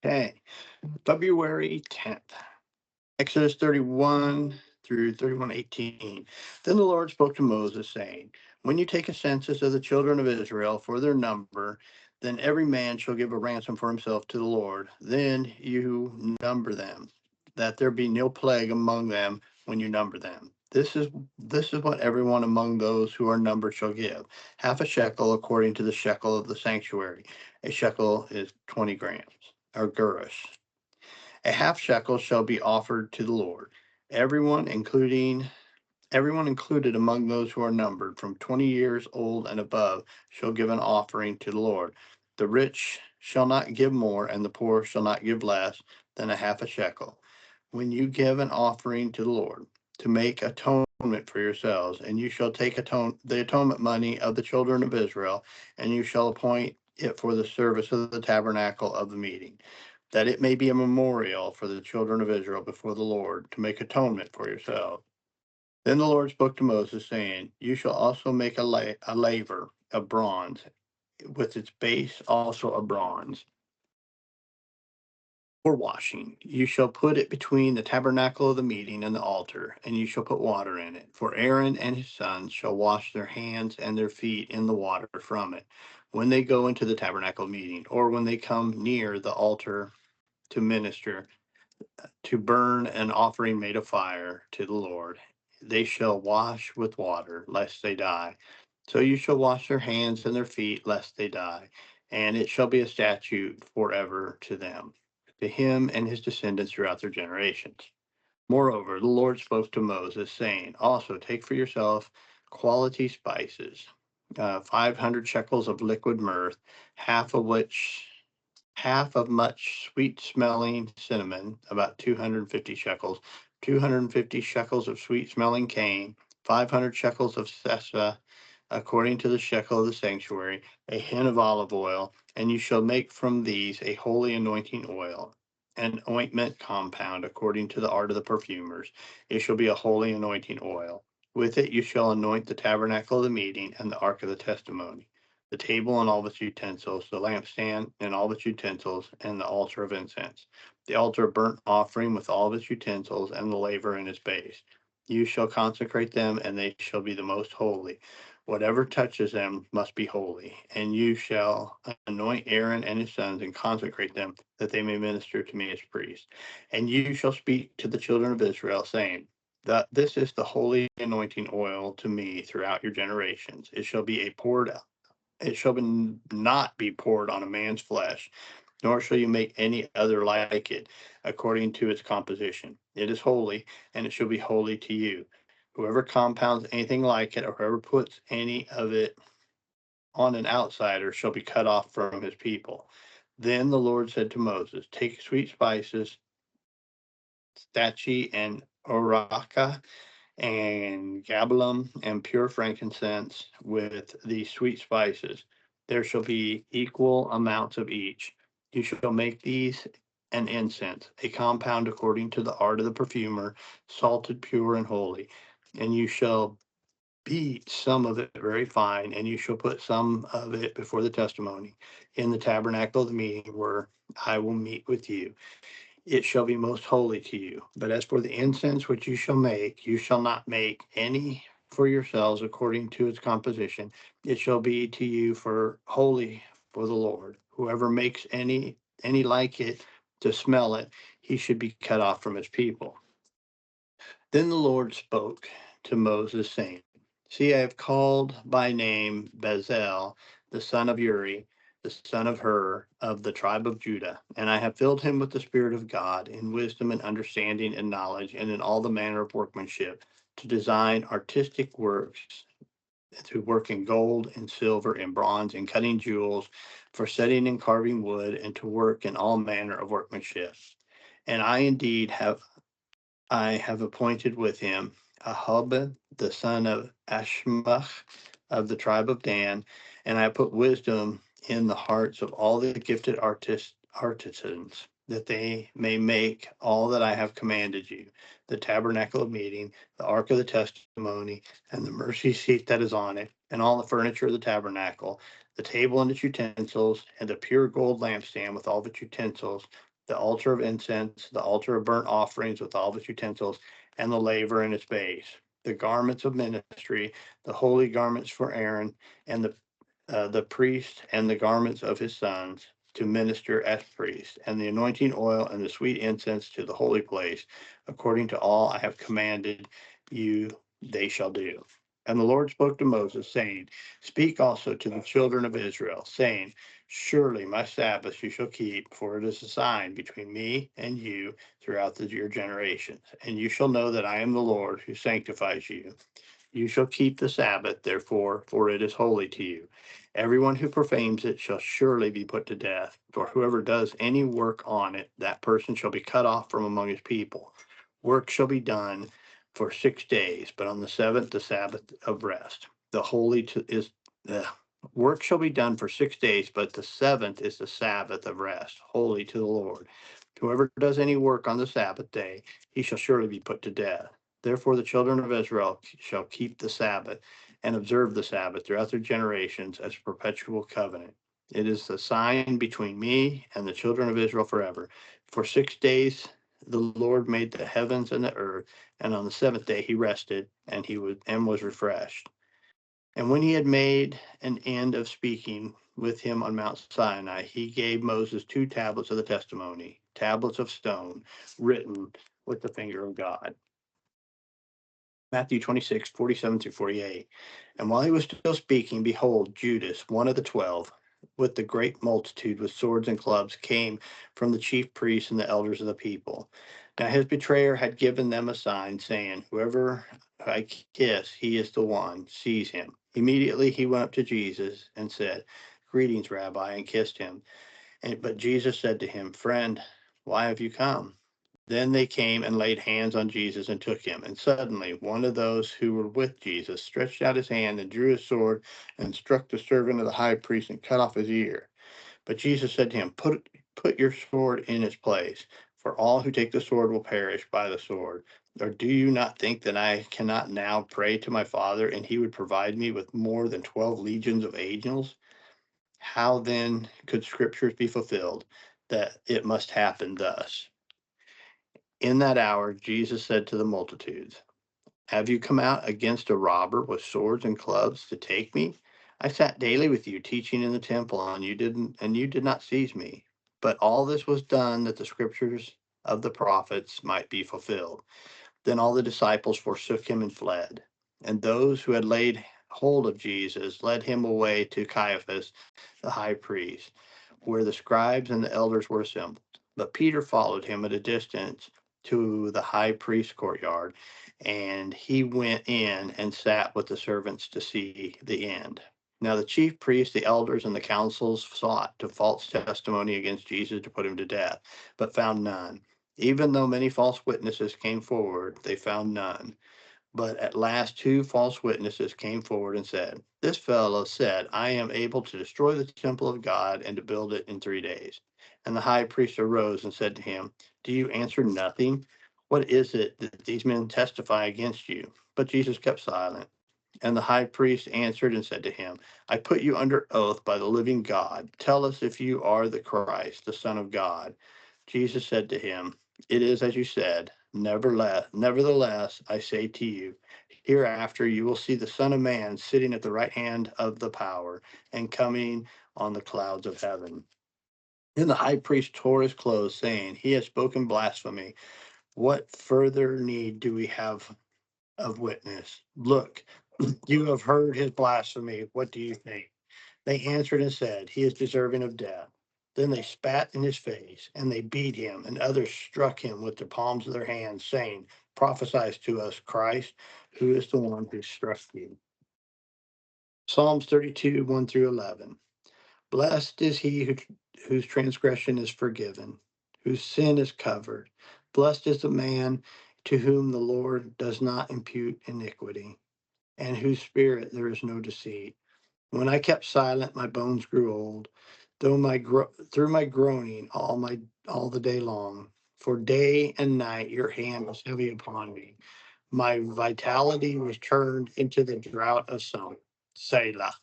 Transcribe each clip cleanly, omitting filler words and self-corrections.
Okay, February 10th, Exodus 31 through 31:18. Then the Lord spoke to Moses, saying, when you take a census of the children of Israel for their number, then every man shall give a ransom for himself to the Lord. Then you number them, that there be no plague among them when you number them. This is what everyone among those who are numbered shall give: half a shekel according to the shekel of the sanctuary. A shekel is 20 grams, or gerus. A half shekel shall be offered to the Lord. Everyone, including everyone included among those who are numbered from 20 years old and above, shall give an offering to the Lord. The rich shall not give more, and the poor shall not give less than a half a shekel. When you give an offering to the Lord to make atonement for yourselves, and you shall take the atonement money of the children of Israel, and you shall appoint it for the service of the tabernacle of the meeting, that it may be a memorial for the children of Israel before the Lord, to make atonement for yourselves. Then the Lord spoke to Moses, saying, you shall also make a laver of bronze, with its base also of bronze, for washing. You shall put it between the tabernacle of the meeting and the altar, and you shall put water in it. For Aaron and his sons shall wash their hands and their feet in the water from it, when they go into the tabernacle meeting, or when they come near the altar to minister, to burn an offering made of fire to the Lord. They shall wash with water, lest they die. So you shall wash their hands and their feet, lest they die. And it shall be a statute forever to them, to him and his descendants throughout their generations. Moreover, the Lord spoke to Moses, saying, also take for yourself quality spices, 500 shekels of liquid myrrh, half of which half of much sweet smelling cinnamon, about 250 shekels, 250 shekels of sweet smelling cane, 500 shekels of sessa, according to the shekel of the sanctuary, a hin of olive oil, and you shall make from these a holy anointing oil, an ointment compound according to the art of the perfumers. It shall be a holy anointing oil. With it you shall anoint the tabernacle of the meeting and the ark of the testimony, the table and all its utensils, the lampstand and all its utensils, and the altar of incense, the altar of burnt offering with all of its utensils, and the laver and its base. You shall consecrate them, and they shall be the most holy. Whatever touches them must be holy. And you shall anoint Aaron and his sons and consecrate them, that they may minister to me as priests. And you shall speak to the children of Israel, saying, that this is the holy anointing oil to me throughout your generations. It shall not be poured on a man's flesh, nor shall you make any other like it, according to its composition. It is holy, and it shall be holy to you. Whoever compounds anything like it, or whoever puts any of it on an outsider, shall be cut off from his people. Then the Lord said to Moses, take sweet spices, stachy and oraka, and gabalim and pure frankincense with the sweet spices. There shall be equal amounts of each. You shall make these an incense, a compound according to the art of the perfumer, salted, pure, and holy. And you shall beat some of it very fine, and you shall put some of it before the testimony in the tabernacle of the meeting, where I will meet with you. It shall be most holy to you. But as for the incense which you shall make, you shall not make any for yourselves according to its composition. It shall be to you for holy for the Lord. Whoever makes any like it to smell it, he should be cut off from his people. Then the Lord spoke to Moses, saying, see, I have called by name Bezalel, the son of Uri, the son of Hur, of the tribe of Judah, and I have filled him with the Spirit of God, in wisdom and understanding and knowledge, and in all the manner of workmanship, to design artistic works, to work in gold and silver and bronze and cutting jewels, for setting and carving wood, and to work in all manner of workmanship. And I have appointed with him Ahubah, the son of Ashmach, of the tribe of Dan, and I put wisdom in the hearts of all the gifted artisans, that they may make all that I have commanded you: the tabernacle of meeting, the ark of the testimony, and the mercy seat that is on it, and all the furniture of the tabernacle, the table and its utensils, and the pure gold lampstand with all its utensils, the altar of incense, the altar of burnt offerings with all its utensils, and the laver and its base, the garments of ministry, the holy garments for Aaron, and the priest, and the garments of his sons to minister as priests, and the anointing oil and the sweet incense to the holy place, according to all I have commanded you, they shall do. And the Lord spoke to Moses, saying, Speak also to the children of Israel, saying, Surely my Sabbaths you shall keep, for it is a sign between me and you throughout your generations. And you shall know that I am the Lord who sanctifies you. You shall keep the Sabbath, therefore, for it is holy to you. Everyone who profanes it shall surely be put to death. For whoever does any work on it, that person shall be cut off from among his people. Work shall be done for 6 days, but on the seventh, the Sabbath of rest. The holy to, is the work shall be done for 6 days, but the seventh is the Sabbath of rest, holy to the Lord. Whoever does any work on the Sabbath day, he shall surely be put to death. Therefore, the children of Israel shall keep the Sabbath and observe the Sabbath throughout their generations as a perpetual covenant. It is the sign between me and the children of Israel forever. For 6 days the Lord made the heavens and the earth, and on the seventh day he rested, and was refreshed. And when he had made an end of speaking with him on Mount Sinai, he gave Moses 2 tablets of the testimony, tablets of stone, written with the finger of God. Matthew 26:47-48. And while he was still speaking, behold, Judas, one of the 12, with the great multitude with swords and clubs, came from the chief priests and the elders of the people. Now his betrayer had given them a sign, saying, Whoever I kiss, he is the one, seize him. Immediately he went up to Jesus and said, Greetings, Rabbi, and kissed him. But Jesus said to him, Friend, why have you come? Then they came and laid hands on Jesus and took him. And suddenly one of those who were with Jesus stretched out his hand and drew his sword and struck the servant of the high priest and cut off his ear. But Jesus said to him, Put your sword in its place, for all who take the sword will perish by the sword. Or do you not think that I cannot now pray to my Father, and he would provide me with more than 12 legions of angels? How then could scriptures be fulfilled that it must happen thus? In that hour, Jesus said to the multitudes, Have you come out against a robber with swords and clubs to take me? I sat daily with you teaching in the temple, and you did not seize me. But all this was done that the scriptures of the prophets might be fulfilled. Then all the disciples forsook him and fled. And those who had laid hold of Jesus led him away to Caiaphas, the high priest, where the scribes and the elders were assembled. But Peter followed him at a distance to the high priest's courtyard, and he went in and sat with the servants to see the end. Now the chief priests, the elders, and the councils sought to false testimony against Jesus to put him to death, but found none. Even though many false witnesses came forward, they found none. But at last 2 false witnesses came forward and said, This fellow said, I am able to destroy the temple of God and to build it in 3 days. And the high priest arose and said to him, Do you answer nothing? What is it that these men testify against you? But Jesus kept silent. And the high priest answered and said to him, I put you under oath by the living God. Tell us if you are the Christ, the Son of God. Jesus said to him, It is as you said. Nevertheless, I say to you, hereafter you will see the Son of Man sitting at the right hand of the power and coming on the clouds of heaven. Then the high priest tore his clothes, saying, He has spoken blasphemy. What further need do we have of witness? Look, you have heard his blasphemy. What do you think? They answered and said, He is deserving of death. Then they spat in his face, and they beat him, and others struck him with the palms of their hands, saying, Prophesy to us, Christ, who is the one who struck you. Psalms 32, 1 through 11. Blessed is he whose transgression is forgiven, whose sin is covered. Blessed is the man to whom the Lord does not impute iniquity, and whose spirit there is no deceit. When I kept silent, my bones grew old, through my groaning all the day long. For day and night your hand was heavy upon me. My vitality was turned into the drought of summer. Selah.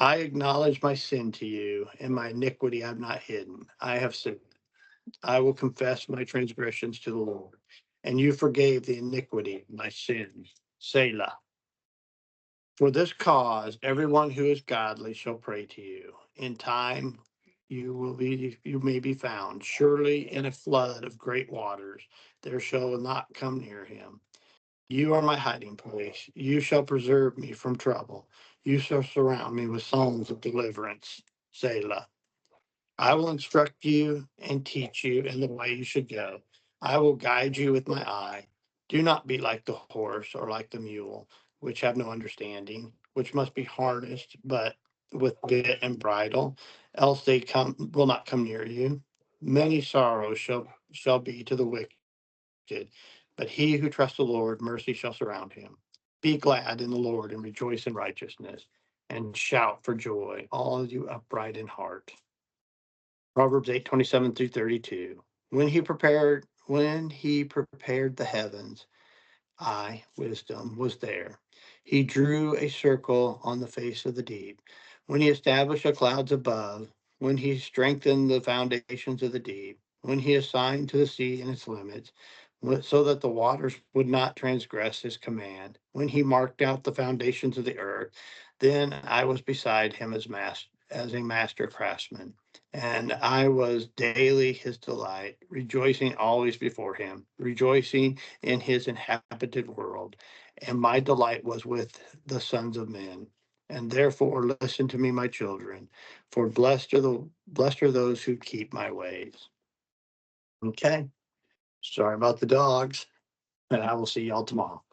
I acknowledge my sin to you, and my iniquity I've not hidden. I have sinned. I will confess my transgressions to the Lord, and you forgave the iniquity of my sins. Selah. For this cause, everyone who is godly shall pray to you. In time, you may be found. Surely in a flood of great waters, there shall not come near him. You are my hiding place. You shall preserve me from trouble. You shall surround me with songs of deliverance. Selah. I will instruct you and teach you in the way you should go. I will guide you with my eye. Do not be like the horse or like the mule, which have no understanding, which must be harnessed, but with bit and bridle, else they will not come near you. Many sorrows shall be to the wicked, but he who trusts the Lord, mercy shall surround him. Be glad in the Lord and rejoice in righteousness, and shout for joy, all you upright in heart. Proverbs 8:27 through 32. When he prepared the heavens, I, wisdom, was there. He drew a circle on the face of the deep. When he established the clouds above, when he strengthened the foundations of the deep, when he assigned to the sea and its limits, so that the waters would not transgress his command, when he marked out the foundations of the earth, then I was beside him as a master craftsman, and I was daily his delight, rejoicing always before him, rejoicing in his inhabited world, and my delight was with the sons of men. And therefore listen to me, my children, for blessed are those who keep my ways. Okay. Sorry about the dogs, and I will see y'all tomorrow.